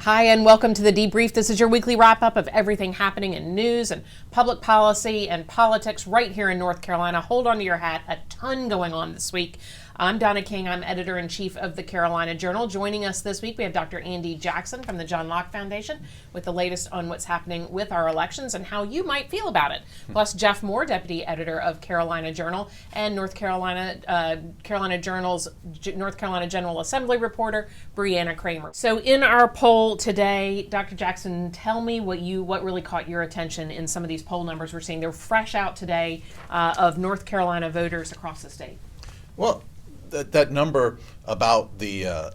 Hi, and welcome to the Debrief. This is your weekly wrap-up of everything happening in news and public policy and politics right here in North Carolina. Hold on to your hat. A ton going on this week. I'm Donna King. I'm editor-in-chief of the Carolina Journal. Joining us this week, we have Dr. Andy Jackson from the John Locke Foundation with the latest on what's happening with our elections and how you might feel about it. Plus, Jeff Moore, deputy editor of Carolina Journal, and North Carolina Journal's North Carolina General Assembly reporter, Brianna Kramer. So in our poll today, Dr. Jackson, tell me what really caught your attention in some of these poll numbers we're seeing. They're fresh out today of North Carolina voters across the state. Well, that number about the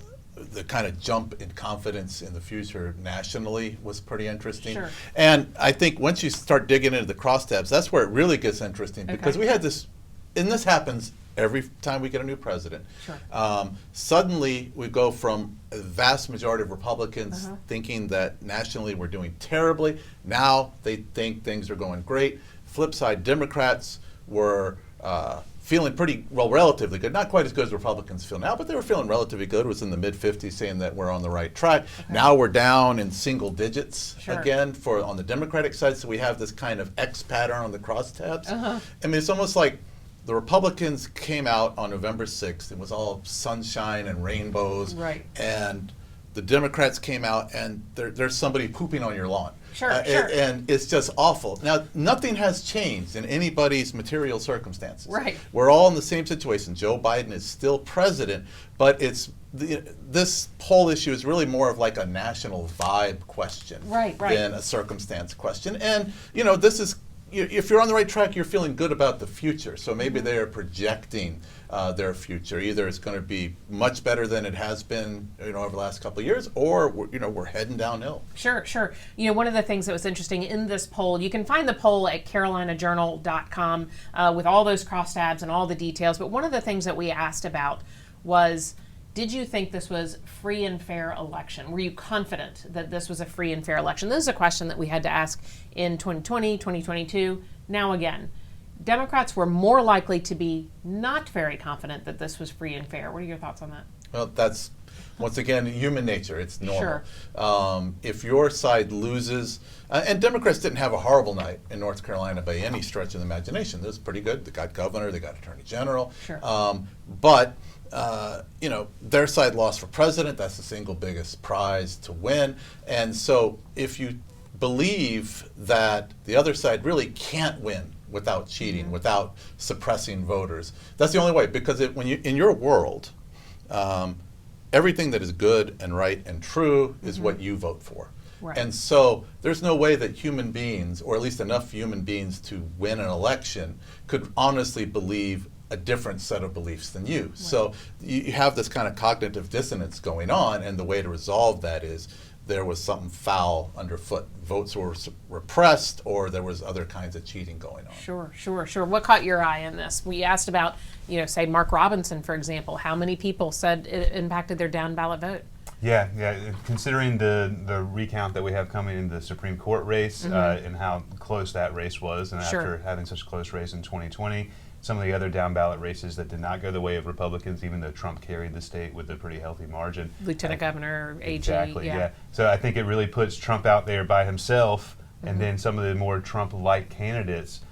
kind of jump in confidence in the future nationally was pretty interesting. Sure. And I think once you start digging into the crosstabs, that's where it really gets interesting, because we had this, and this happens every time we get a new president. Sure. Suddenly we go from a vast majority of Republicans thinking that nationally we're doing terribly. Now they think things are going great. Flip side, Democrats were feeling pretty, well, relatively good. Not quite as good as Republicans feel now, but they were feeling relatively good. It was in the mid-50s, saying that we're on the right track. Now we're down in single digits again on the Democratic side, so we have this kind of X pattern on the crosstabs. I mean, it's almost like the Republicans came out on November 6th. It was all sunshine and rainbows. Right. And the Democrats came out, and there's somebody pooping on your lawn. Sure. And it's just awful. Now, nothing has changed in anybody's material circumstances. Right. We're all in the same situation. Joe Biden is still president, but this whole issue is really more of like a national vibe question than a circumstance question. And, this is, if you're on the right track, you're feeling good about the future. So maybe they are projecting their future. Either it's going to be much better than it has been, over the last couple of years, or we're heading downhill. Sure. One of the things that was interesting in this poll, you can find the poll at carolinajournal.com with all those crosstabs and all the details. But one of the things that we asked about was, did you think this was free and fair election? Were you confident that this was a free and fair election? This is a question that we had to ask in 2020, 2022. Now again, Democrats were more likely to be not very confident that this was free and fair. What are your thoughts on that? Well, that's, once again, human nature. It's normal. Sure. If your side loses, and Democrats didn't have a horrible night in North Carolina by any stretch of the imagination. It was pretty good. They got governor, they got attorney general. Sure. But their side lost for president. That's the single biggest prize to win. And so if you believe that the other side really can't win without cheating, without suppressing voters, that's the only way. Because when you, in your world, everything that is good and right and true is what you vote for. Right. And so there's no way that human beings, or at least enough human beings to win an election, could honestly believe a different set of beliefs than you. Right. So you have this kind of cognitive dissonance going on, and the way to resolve that is there was something foul underfoot. Votes were repressed, or there was other kinds of cheating going on. Sure. What caught your eye in this? We asked about, say Mark Robinson, for example. How many people said it impacted their down ballot vote? Yeah. Considering the recount that we have coming in the Supreme Court race and how close that race was, and after having such a close race in 2020, some of the other down ballot races that did not go the way of Republicans, even though Trump carried the state with a pretty healthy margin. Lieutenant Governor, AG. Exactly, yeah. So I think it really puts Trump out there by himself, and then some of the more Trump-like candidates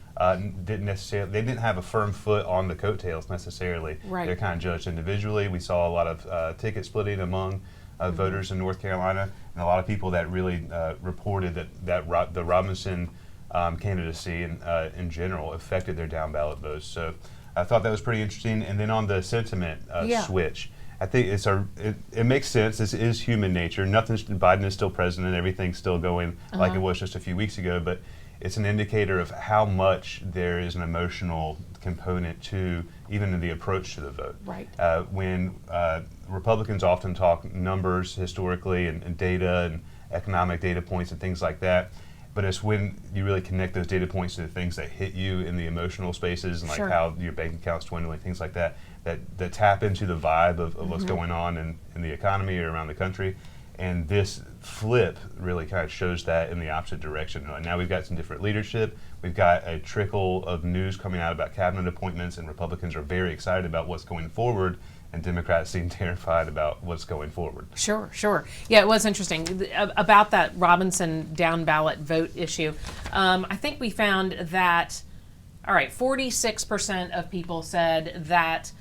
didn't have a firm foot on the coattails necessarily. Right. They're kind of judged individually. We saw a lot of ticket splitting among voters in North Carolina, and a lot of people that really reported that the Robinson candidacy in general affected their down ballot votes. So I thought that was pretty interesting. And then on the sentiment switch, I think it makes sense. This is human nature. Biden is still president. Everything's still going like it was just a few weeks ago. But it's an indicator of how much there is an emotional component to even the approach to the vote. Right. When Republicans often talk numbers historically and data and economic data points and things like that. But it's when you really connect those data points to the things that hit you in the emotional spaces, and like how your bank account's dwindling, things like that, that tap into the vibe of what's going on in the economy or around the country. And this flip really kind of shows that in the opposite direction. Now we've got some different leadership. We've got a trickle of news coming out about cabinet appointments, and Republicans are very excited about what's going forward. and Democrats seem terrified about what's going forward. Sure, sure. Yeah, it was interesting about that Robinson down ballot vote issue. I think we found that, all right, 46% of people said that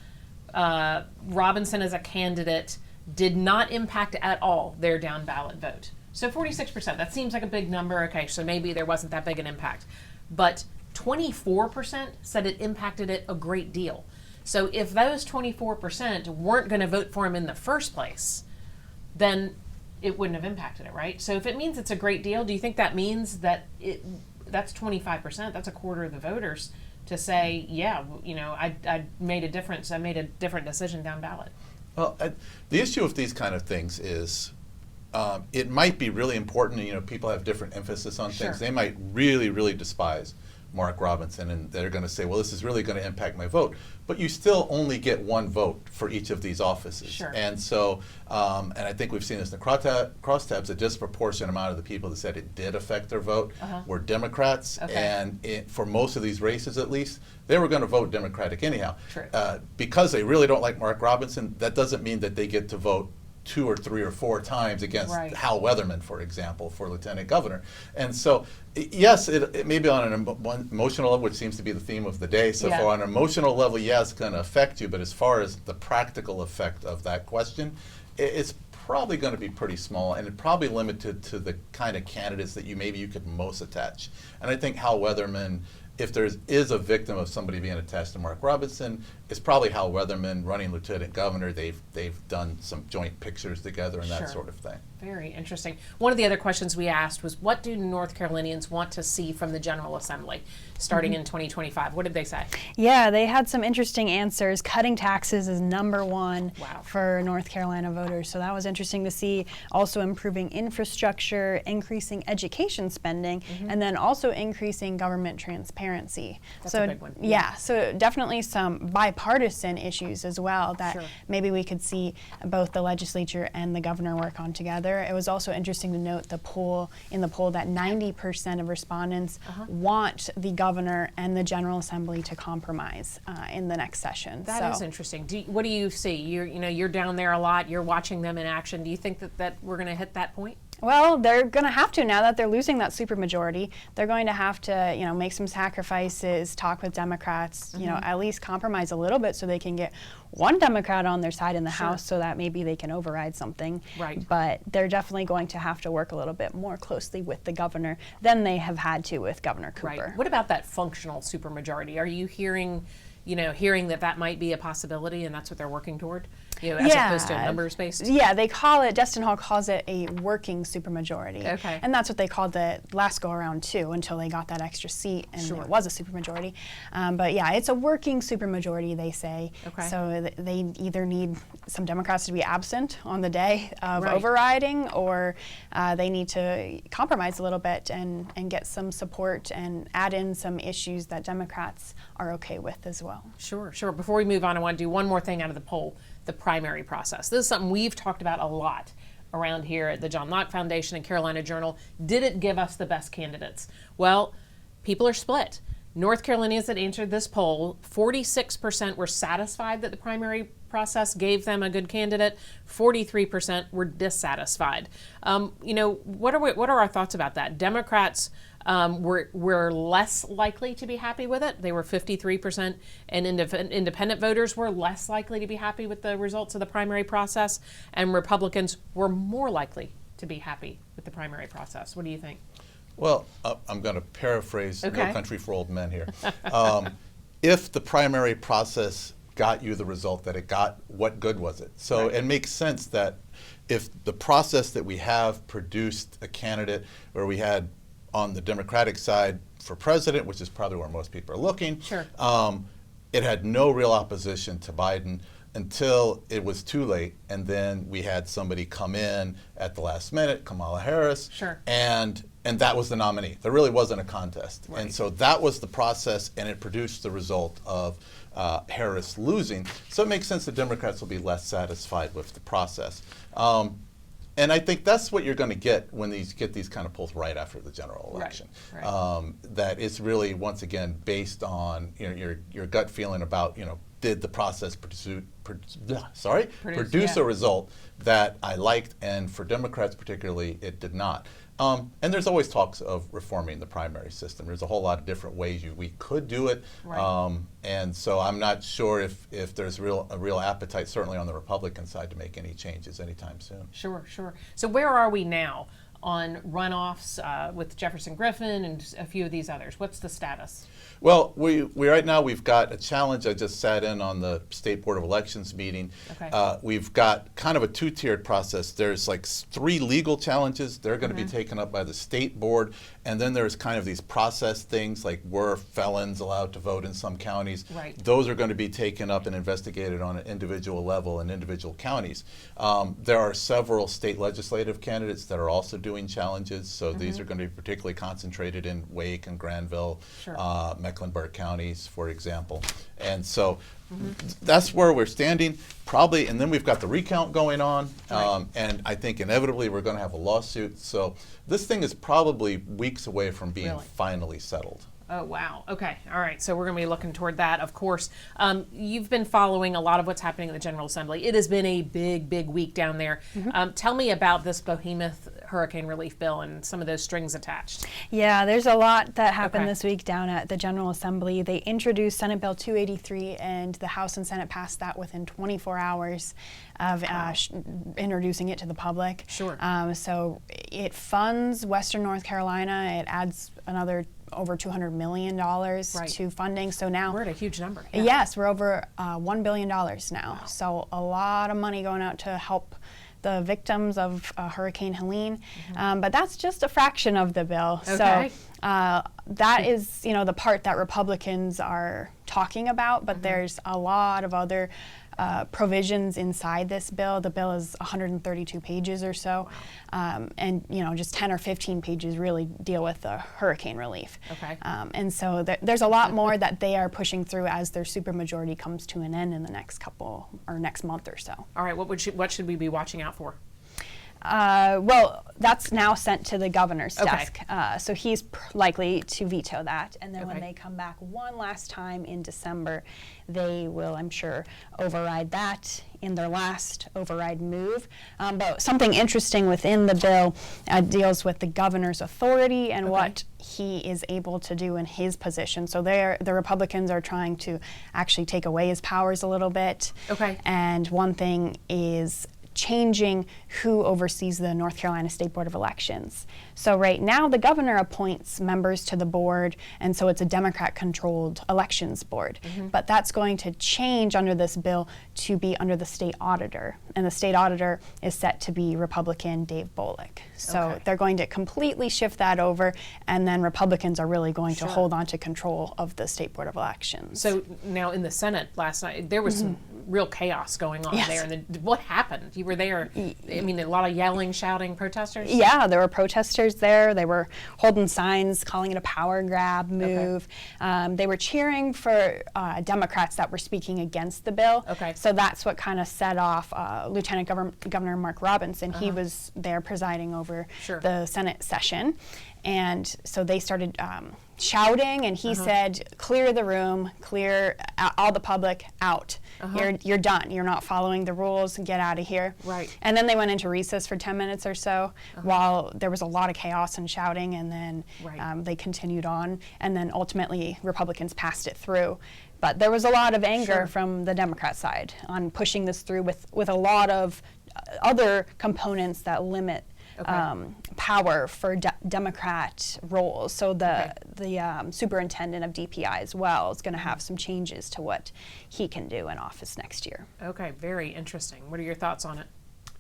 Robinson as a candidate did not impact at all their down ballot vote. So 46%, that seems like a big number. Okay, so maybe there wasn't that big an impact. But 24% said it impacted it a great deal. So if those 24% weren't going to vote for him in the first place, then it wouldn't have impacted it, right? So if it means it's a great deal, do you think that means that that's 25%, that's a quarter of the voters to say, yeah, you know, I made a difference, I made a different decision down ballot? Well, the issue with these kind of things is it might be really important. You know, people have different emphasis on things. They might really, really despise Mark Robinson, and they're going to say, well, this is really going to impact my vote. But you still only get one vote for each of these offices. And so, and I think we've seen this in the crosstabs, a disproportionate amount of the people that said it did affect their vote were Democrats. And for most of these races, at least, they were going to vote Democratic anyhow. Because they really don't like Mark Robinson, that doesn't mean that they get to vote 2 or 3 or 4 times against Hal Weatherman, for example, for lieutenant governor. And so, yes, it may be on an emotional level, which seems to be the theme of the day. So for on an emotional level, yes, it's going to affect you. But as far as the practical effect of that question, it's probably going to be pretty small, and it's probably limited to the kind of candidates that you could most attach. And I think Hal Weatherman, if there is a victim of somebody being attached to Mark Robinson, it's probably Hal Weatherman running lieutenant governor. They've done some joint pictures together and that sort of thing. Very interesting. One of the other questions we asked was, what do North Carolinians want to see from the General Assembly starting in 2025? What did they say? Yeah, they had some interesting answers. Cutting taxes is #1 for North Carolina voters, so that was interesting to see. Also improving infrastructure, increasing education spending, and then also increasing government transparency. That's a big one. Yeah, so definitely some bipartisan issues as well that maybe we could see both the legislature and the governor work on together. It was also interesting to note the poll that 90% of respondents want the governor and the General Assembly to compromise in the next session. That is interesting. What do you see? You're down there a lot. You're watching them in action. Do you think that we're going to hit that point? Well, they're going to have to now that they're losing that supermajority. They're going to have to, make some sacrifices, talk with Democrats, at least compromise a little bit so they can get one Democrat on their side in the House so that maybe they can override something. But they're definitely going to have to work a little bit more closely with the governor than they have had to with Governor Cooper. What about that functional supermajority? Are you hearing that might be a possibility and that's what they're working toward? As opposed to numbers based? Yeah, they call it, Destin Hall calls it a working supermajority. And that's what they called the last go around too, until they got that extra seat and it was a supermajority. But yeah, it's a working supermajority, they say. So they either need some Democrats to be absent on the day of overriding, or they need to compromise a little bit and get some support and add in some issues that Democrats are okay with as well. Sure. Before we move on, I want to do one more thing out of the poll. The primary process. This is something we've talked about a lot around here at the John Locke Foundation and Carolina Journal. Did it give us the best candidates? Well, people are split. North Carolinians that answered this poll, 46% were satisfied that the primary process gave them a good candidate. 43% were dissatisfied. What are our thoughts about that? Democrats were less likely to be happy with it. They were 53%, and independent voters were less likely to be happy with the results of the primary process, and Republicans were more likely to be happy with the primary process. What do you think? Well, I'm going to paraphrase No Country for Old Men here. If the primary process got you the result that it got, what good was it? So it makes sense that if the process that we have produced a candidate where we had on the Democratic side for president, which is probably where most people are looking, it had no real opposition to Biden until it was too late, and then we had somebody come in at the last minute, Kamala Harris, and that was the nominee. There really wasn't a contest. And so that was the process, and it produced the result of Harris losing. So it makes sense that Democrats will be less satisfied with the process. And I think that's what you're going to get when get these kind of polls right after the general election. That it's really, once again, based on your gut feeling about did the process produce a result that I liked, and for Democrats particularly, it did not. And there's always talks of reforming the primary system. There's a whole lot of different ways we could do it, and so I'm not sure if there's a real appetite, certainly on the Republican side, to make any changes anytime soon. Sure. So where are we now on runoffs with Jefferson Griffin and a few of these others? What's the status? Well, we right now we've got a challenge. I just sat in on the State Board of Elections meeting. We've got kind of a two-tiered process. There's like 3 legal challenges. They're going to be taken up by the state board, and then there's kind of these process things like, were felons allowed to vote in some counties? Those are going to be taken up and investigated on an individual level in individual counties. There are several state legislative candidates that are also doing challenges, so these are going to be particularly concentrated in Wake and Granville, Mecklenburg counties, for example. And so that's where we're standing, probably, and then we've got the recount going on, and I think inevitably we're going to have a lawsuit. So this thing is probably weeks away from being finally settled. Oh, wow. Okay. All right. So we're going to be looking toward that, of course. You've been following a lot of what's happening in the General Assembly. It has been a big week down there. Tell me about this behemoth hurricane relief bill and some of those strings attached. Yeah, there's a lot that happened this week down at the General Assembly. They introduced Senate Bill 283, and the House and Senate passed that within 24 hours of introducing it to the public. So it funds Western North Carolina. It adds another over $200 million to funding. So now we're at a huge number. Yes, we're over $1 billion now. So a lot of money going out to help the victims of Hurricane Helene. But that's just a fraction of the bill. So that is, the part that Republicans are talking about, but there's a lot of other provisions inside this bill. The bill is 132 pages or so, and just 10 or 15 pages really deal with the hurricane relief. And so there's a lot more that they are pushing through as their supermajority comes to an end in the next month or so. All right, what should we be watching out for? Well, that's now sent to the governor's desk, so he's likely to veto that. And then when they come back one last time in December, they will, I'm sure, override that in their last override move. But something interesting within the bill deals with the governor's authority and what he is able to do in his position. So the Republicans are trying to actually take away his powers a little bit. And one thing is changing who oversees the North Carolina State Board of Elections. So right now the governor appoints members to the board, and so it's a Democrat-controlled elections board. But that's going to change under this bill to be under the state auditor, and the state auditor is set to be Republican Dave Bullock. So they're going to completely shift that over, and then Republicans are really going to hold on to control of the State Board of Elections. So now in the Senate last night, there was some real chaos going on there. And what happened? You were there. I mean, a lot of yelling, shouting, protesters? Yeah, there were protesters there. They were holding signs, calling it a power grab move. They were cheering for Democrats that were speaking against the bill. So that's what kind of set off Lieutenant Governor Mark Robinson. He was there presiding over the Senate session. And so they started shouting, and he said, clear the room, clear all the public out. You're done. You're not following the rules. Get out of here. And then they went into recess for 10 minutes or so while there was a lot of chaos and shouting, and then they continued on. And then ultimately Republicans passed it through. But there was a lot of anger from the Democrat side on pushing this through with a lot of other components that limit power for Democrat roles. So the superintendent of DPI as well is going to have some changes to what he can do in office next year. Okay, very interesting. What are your thoughts on it?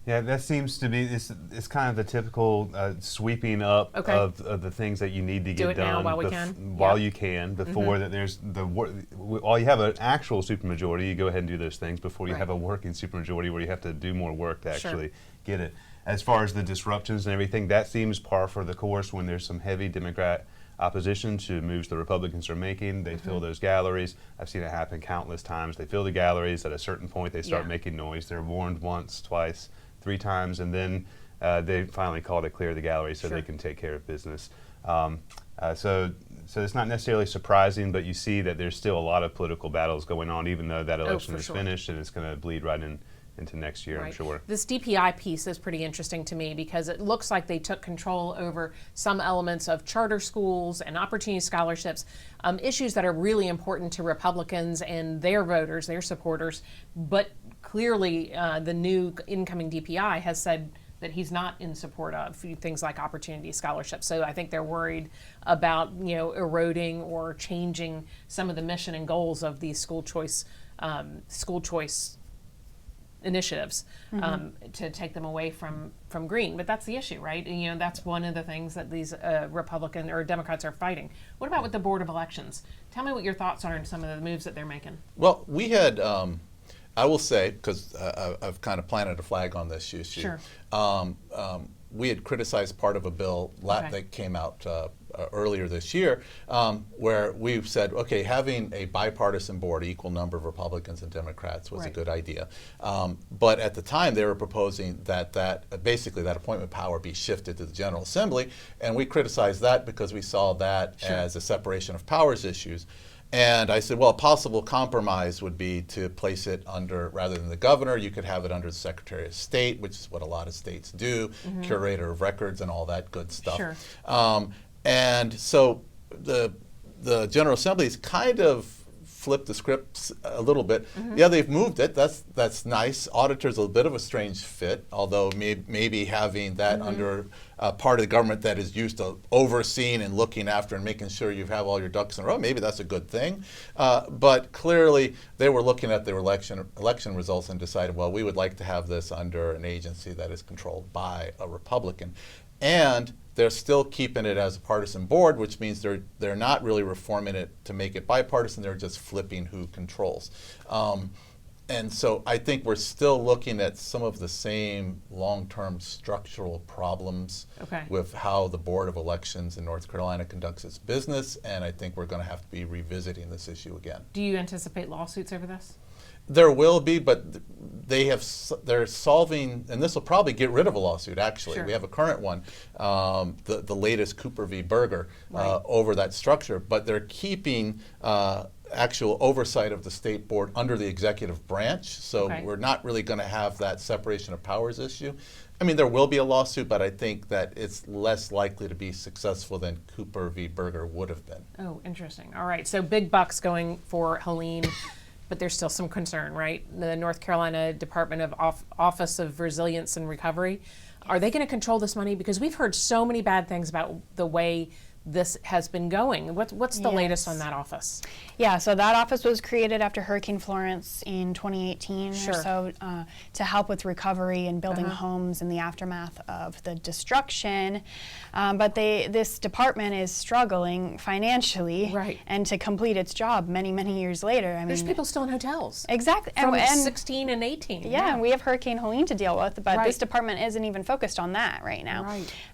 Yeah, that seems to be, it's kind of the typical sweeping up of the things that you need to get done now while we while you can, before that there's while you have an actual supermajority, you go ahead and do those things before you have a working supermajority where you have to do more work to actually get it. As far as the disruptions and everything, that seems par for the course when there's some heavy Democrat opposition to moves the Republicans are making. They fill those galleries. I've seen it happen countless times. They fill the galleries. At a certain point, they start making noise. They're warned once, twice, 3 times, and then they finally call to clear the gallery so they can take care of business. So so it's not necessarily surprising, but you see that there's still a lot of political battles going on, even though that election is finished, and it's going to bleed right into next year, I'm sure. This DPI piece is pretty interesting to me because it looks like they took control over some elements of charter schools and opportunity scholarships, issues that are really important to Republicans and their voters, their supporters. But clearly, the new incoming DPI has said that he's not in support of things like opportunity scholarships. So I think they're worried about eroding or changing some of the mission and goals of these school choice initiatives to take them away from green. But that's the issue, right? And, that's one of the things that these Republican or Democrats are fighting. What about with the Board of Elections? Tell me what your thoughts are on some of the moves that they're making. Well, we had, I will say, because I've kind of planted a flag on this issue. Sure. We had criticized part of a bill that came out earlier this year, where we've said, okay, having a bipartisan board, equal number of Republicans and Democrats, was a good idea. But at the time, they were proposing that basically that appointment power be shifted to the General Assembly, and we criticized that because we saw that as a separation of powers issues. And I said, well, a possible compromise would be to place it under, rather than the governor, you could have it under the Secretary of State, which is what a lot of states do, curator of records and all that good stuff. Sure. And so the General Assembly's kind of flipped the script a little bit. Yeah, they've moved it. That's nice. Auditor's a bit of a strange fit, although maybe having that under part of the government that is used to overseeing and looking after and making sure you have all your ducks in a row, maybe that's a good thing. But clearly, they were looking at the election results and decided, well, we would like to have this under an agency that is controlled by a Republican. And they're still keeping it as a partisan board, which means they're not really reforming it to make it bipartisan. They're just flipping who controls. And so I think we're still looking at some of the same long-term structural problems with how the Board of Elections in North Carolina conducts its business, and I think we're going to have to be revisiting this issue again. Do you anticipate lawsuits over this? There will be, but they're solving, and this will probably get rid of a lawsuit, actually. Sure. We have a current one, the latest Cooper v. Berger, over that structure, but they're keeping actual oversight of the state board under the executive branch, so we're not really going to have that separation of powers issue. I mean, there will be a lawsuit, but I think that it's less likely to be successful than Cooper v. Berger would have been. Oh, interesting. All right, so big bucks going for Helene. But there's still some concern, right? The North Carolina Department of Office of Resilience and Recovery, are they going to control this money? Because we've heard so many bad things about the way this has been going. What's the latest on that office? Yeah, so that office was created after Hurricane Florence in 2018 or so to help with recovery and building homes in the aftermath of the destruction. But this department is struggling financially and to complete its job many, many years later. I mean, there's people still in hotels. Exactly. From 16 and 18. Yeah, and we have Hurricane Helene to deal with, but this department isn't even focused on that right now.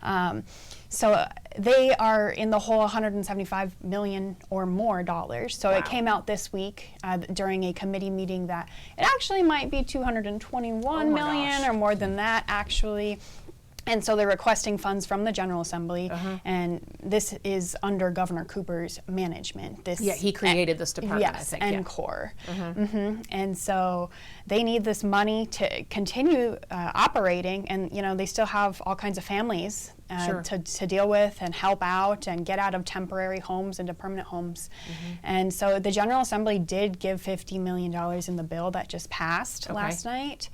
Right. So they are in the whole $175 million or more dollars. So it came out this week during a committee meeting that it actually might be $221 million or more than that, actually. And so they're requesting funds from the General Assembly, and this is under Governor Cooper's management. He created this department, yes, I think. NCORE. And so they need this money to continue operating, and they still have all kinds of families to deal with and help out and get out of temporary homes into permanent homes. And so the General Assembly did give $50 million in the bill that just passed last night,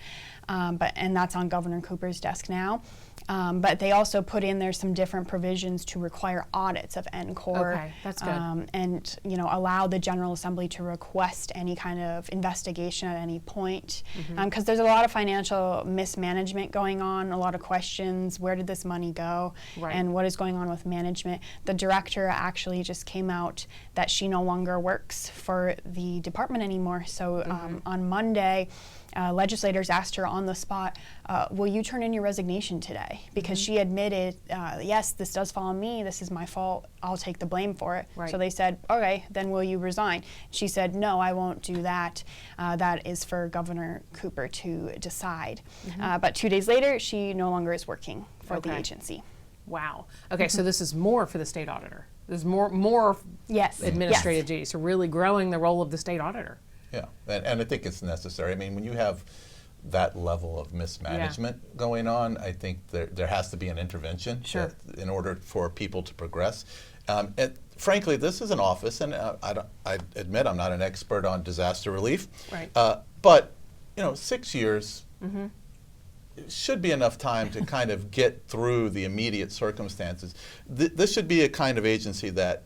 and that's on Governor Cooper's desk now. But they also put in there some different provisions to require audits of NCORE. Okay, that's good. And allow the General Assembly to request any kind of investigation at any point. Because there's a lot of financial mismanagement going on, a lot of questions, where did this money go, and what is going on with management. The director actually just came out that she no longer works for the department anymore. So on Monday, legislators asked her on the spot, will you turn in your resignation today? Because she admitted, yes, this does fall on me, this is my fault, I'll take the blame for it. So they said, okay, then will you resign? She said, no, I won't do that. That is for Governor Cooper to decide. But 2 days later, she no longer is working for the agency. Wow. Okay, so this is more for the state auditor. There's more Yes. administrative duties. So really growing the role of the state auditor. Yeah, and I think it's necessary. I mean, when you have that level of mismanagement going on, I think there has to be an intervention in order for people to progress. And frankly, this is an office, and I admit I'm not an expert on disaster relief, right. But 6 years should be enough time to kind of get through the immediate circumstances. This should be a kind of agency that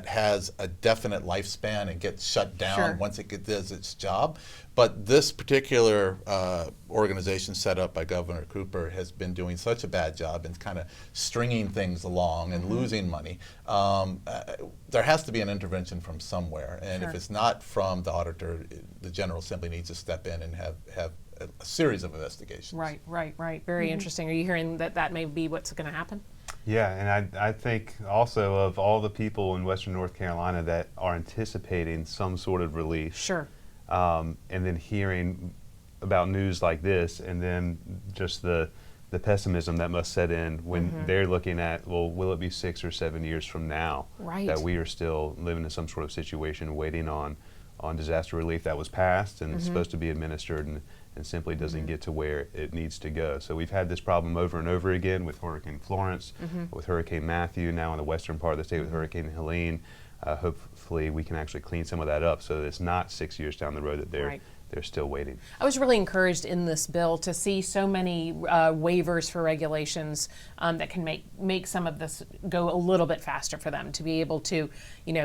has a definite lifespan and gets shut down once it does its job. But this particular organization set up by Governor Cooper has been doing such a bad job in kind of stringing things along and losing money. There has to be an intervention from somewhere. And if it's not from the auditor, the General Assembly needs to step in and have a series of investigations. Right. Very interesting. Are you hearing that may be what's going to happen? Yeah, and I think also of all the people in Western North Carolina that are anticipating some sort of relief, and then hearing about news like this, and then just the pessimism that must set in when they're looking at, well, will it be 6 or 7 years from now that we are still living in some sort of situation waiting on disaster relief that was passed and supposed to be administered and simply doesn't get to where it needs to go. So we've had this problem over and over again with Hurricane Florence, with Hurricane Matthew, now in the western part of the state with Hurricane Helene. Hopefully we can actually clean some of that up so that it's not 6 years down the road that they're still waiting. I was really encouraged in this bill to see so many waivers for regulations that can make some of this go a little bit faster for them to be able to,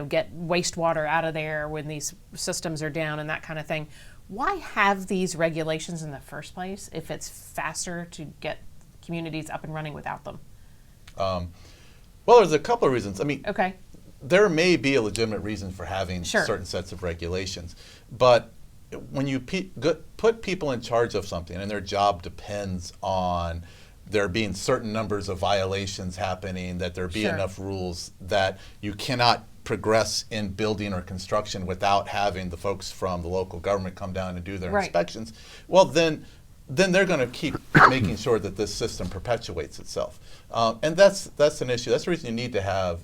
get wastewater out of there when these systems are down and that kind of thing. Why have these regulations in the first place if it's faster to get communities up and running without them? Well, there's a couple of reasons. I mean, there may be a legitimate reason for having certain sets of regulations, but when you put people in charge of something and their job depends on there being certain numbers of violations happening, that there be enough rules that you cannot progress in building or construction without having the folks from the local government come down and do their inspections, well, then they're going to keep making sure that this system perpetuates itself. And that's an issue. That's the reason you need to have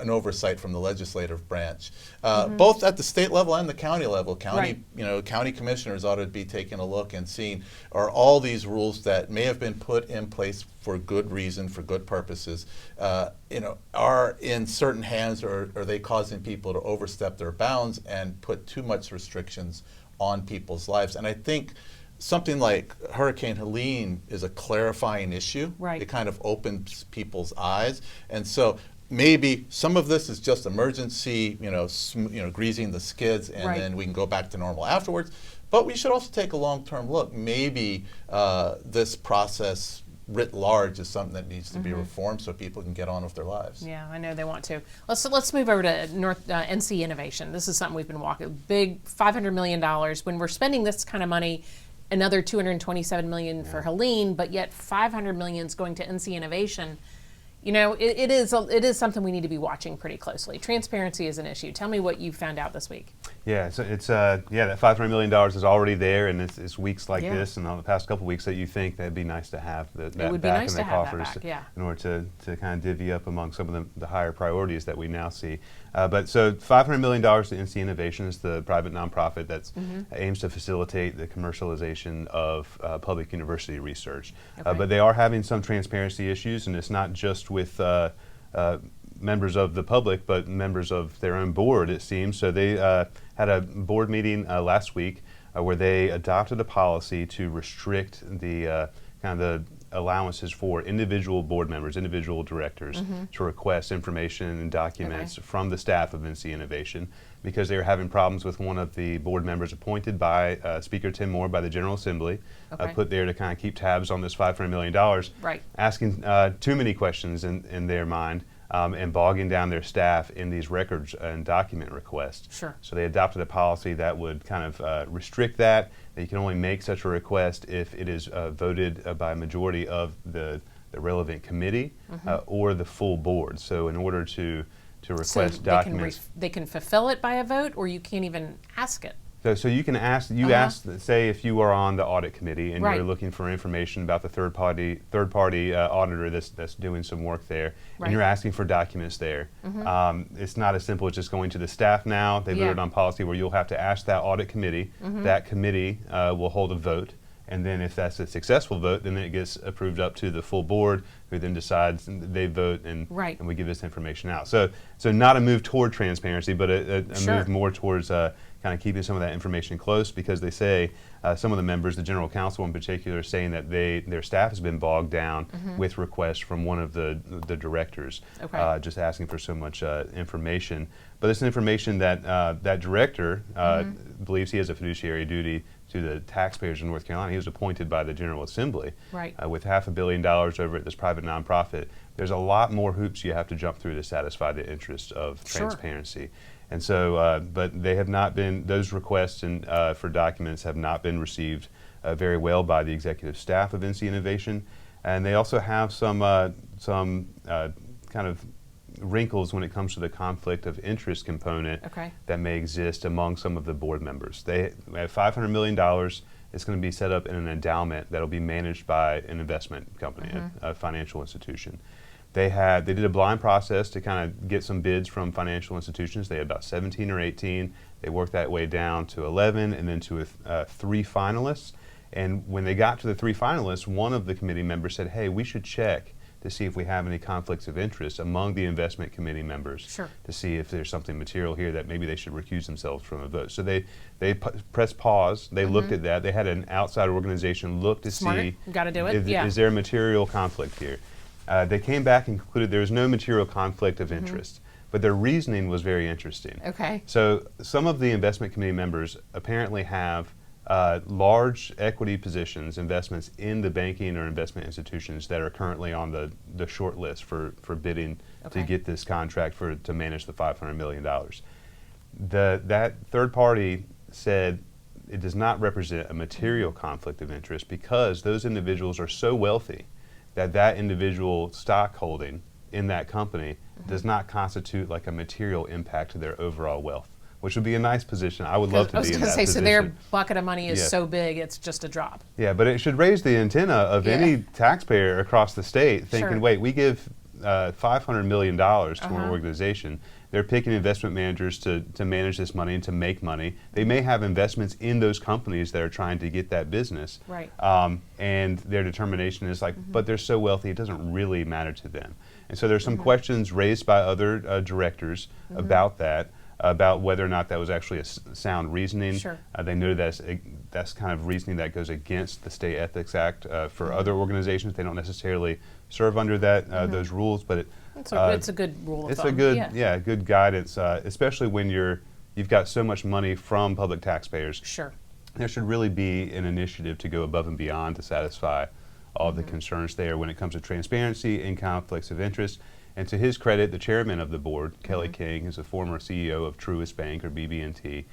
an oversight from the legislative branch, both at the state level and the county level. County commissioners ought to be taking a look and seeing, are all these rules that may have been put in place for good reason, for good purposes, are in certain hands, or are they causing people to overstep their bounds and put too much restrictions on people's lives? And I think something like Hurricane Helene is a clarifying issue. It kind of opens people's eyes. And so maybe some of this is just emergency, greasing the skids, and then we can go back to normal afterwards. But we should also take a long-term look. Maybe this process writ large is something that needs to be reformed so people can get on with their lives. Yeah, I know they want to. Let's move over to NC Innovation. This is something we've been walking. Big $500 million. When we're spending this kind of money, another $227 million for Helene, but yet $500 million is going to NC Innovation. It is something we need to be watching pretty closely. Transparency is an issue. Tell me what you found out this week. Yeah, so it's that $500 million is already there, and it's weeks like this and the past couple of weeks that you think that'd be nice to have that back in the coffers in order to kind of divvy up among some of the higher priorities that we now see. But so $500 million to NC Innovation is the private nonprofit that aims to facilitate the commercialization of public university research. But they are having some transparency issues, and it's not just with members of the public, but members of their own board, it seems. So they had a board meeting last week where they adopted a policy to restrict the kind of the allowances for individual board members, individual directors, to request information and documents from the staff of NC Innovation, because they were having problems with one of the board members appointed by Speaker Tim Moore by the General Assembly, put there to kind of keep tabs on this $500 million, asking too many questions in their mind, and bogging down their staff in these records and document requests. So they adopted a policy that would kind of restrict that you can only make such a request if it is voted by a majority of the relevant committee or the full board. So in order to request documents, they can fulfill it by a vote, or you can't even ask it. So you can ask, ask, say if you are on the audit committee and Right. you're looking for information about the third party auditor that's doing some work there, Right. and you're asking for documents there. It's not as simple as just going to the staff now. They voted on policy where you'll have to ask that audit committee. That committee will hold a vote. And then if that's a successful vote, then it gets approved up to the full board, who then decides, and they vote, and we give this information out. So not a move toward transparency, but a move more towards kind of keeping some of that information close, because they say, some of the members, the general counsel in particular, are saying that their staff has been bogged down with requests from one of the directors, just asking for so much information. But it's information that that director believes he has a fiduciary duty to the taxpayers in North Carolina. He was appointed by the General Assembly with $500 million over at this private nonprofit. There's a lot more hoops you have to jump through to satisfy the interest of transparency. And so, but they have not been, those requests and, for documents have not been received very well by the executive staff of NC Innovation. And they also have some kind of wrinkles when it comes to the conflict of interest component that may exist among some of the board members. They have $500 million. It's going to be set up in an endowment that will be managed by an investment company, a financial institution. They did a blind process to kind of get some bids from financial institutions. They had about 17 or 18. They worked that way down to 11 and then to 3 finalists. And when they got to the 3 finalists, one of the committee members said, hey, we should check to see if we have any conflicts of interest among the investment committee members, to see if there's something material here that maybe they should recuse themselves from a vote. So they pressed pause. They looked at that. They had an outside organization look to see, Gotta do it. Is there a material conflict here? They came back and concluded there was no material conflict of interest, but their reasoning was very interesting. So some of the investment committee members apparently have large equity positions, investments in the banking or investment institutions that are currently on the short list for bidding to get this contract to manage the $500 million. That third party said it does not represent a material conflict of interest because those individuals are so wealthy that individual stock holding in that company does not constitute like a material impact to their overall wealth, which would be a nice position. I would love to be in that position. I was going to say, so their bucket of money is so big, it's just a drop. Yeah, but it should raise the antenna of any taxpayer across the state thinking, wait, we give $500 million to an organization. They're picking investment managers to manage this money and to make money. They may have investments in those companies that are trying to get that business. And their determination is like, but they're so wealthy, it doesn't really matter to them. And so there's some questions raised by other directors about that, about whether or not that was actually a sound reasoning. They know that's kind of reasoning that goes against the State Ethics Act for other organizations. They don't necessarily serve under that those rules, but it's a good rule of it's thumb. a good, good guidance, especially when you've got so much money from public taxpayers. There should really be an initiative to go above and beyond to satisfy all the concerns there when it comes to transparency and conflicts of interest. And to his credit, the chairman of the board, Kelly King, who's a former CEO of Truist Bank or BB&T,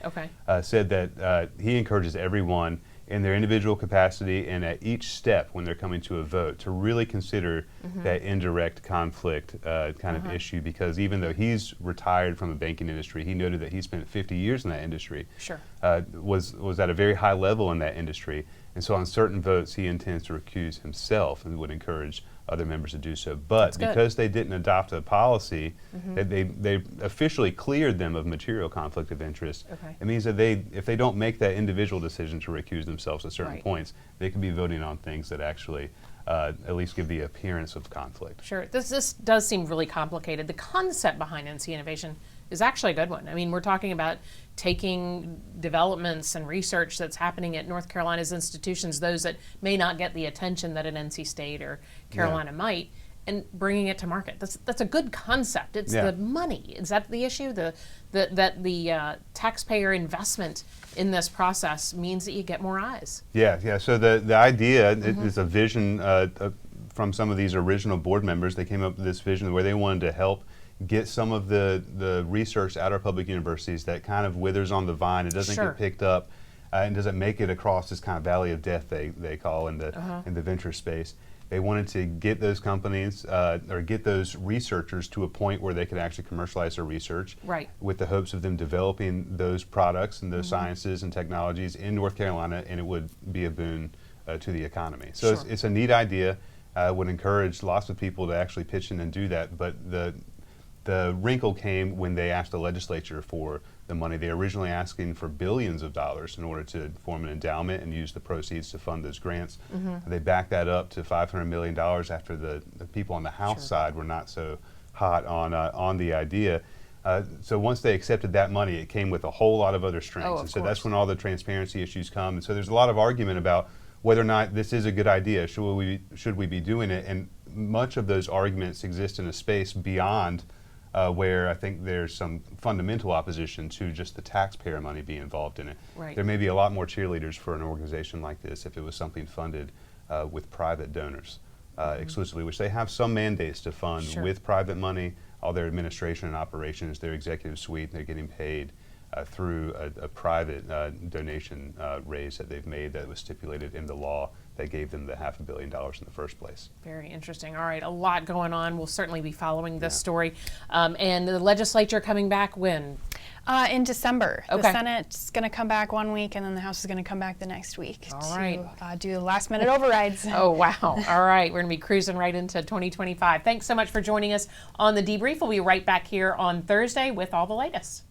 said that he encourages everyone in their individual capacity and at each step when they're coming to a vote to really consider that indirect conflict kind of issue, because even though he's retired from the banking industry, he noted that he spent 50 years in that industry, was at a very high level in that industry. And so on certain votes, he intends to recuse himself and would encourage other members to do so. But because they didn't adopt a policy, that they officially cleared them of material conflict of interest, it means that if they don't make that individual decision to recuse themselves at certain points, they could be voting on things that actually at least give the appearance of conflict. This does seem really complicated. The concept behind NC Innovation is actually a good one. I mean, we're talking about taking developments and research that's happening at North Carolina's institutions, those that may not get the attention that an NC State or Carolina might, and bringing it to market. That's a good concept. It's the money. Is that the issue? That the taxpayer investment in this process means that you get more eyes. So the idea is a vision from some of these original board members. They came up with this vision where they wanted to help get some of the research at our public universities that kind of withers on the vine. It doesn't get picked up and doesn't make it across this kind of valley of death they call in the venture space. They wanted to get those companies or get those researchers to a point where they could actually commercialize their research, right, with the hopes of them developing those products and those sciences and technologies in North Carolina, and it would be a boon to the economy. So it's a neat idea. Would encourage lots of people to actually pitch in and do that, but the wrinkle came when they asked the legislature for the money. They were originally asking for billions of dollars in order to form an endowment and use the proceeds to fund those grants. They backed that up to $500 million after the people on the House side were not so hot on the idea. So once they accepted that money, it came with a whole lot of other strings. And so that's when all the transparency issues come. And so there's a lot of argument about whether or not this is a good idea. Should we be doing it? And much of those arguments exist in a space beyond where I think there's some fundamental opposition to just the taxpayer money being involved in it. Right. There may be a lot more cheerleaders for an organization like this if it was something funded with private donors exclusively, which they have some mandates to fund with private money. All their administration and operations, their executive suite, they're getting paid through a private donation raise that they've made that was stipulated in the law that gave them the $500 million in the first place. Very interesting. All right, a lot going on. We'll certainly be following this story. And the legislature coming back when? In December. Okay. The Senate's going to come back one week, and then the House is going to come back the next week to do the last-minute overrides. Oh, wow. All right, we're going to be cruising right into 2025. Thanks so much for joining us on The Debrief. We'll be right back here on Thursday with all the latest.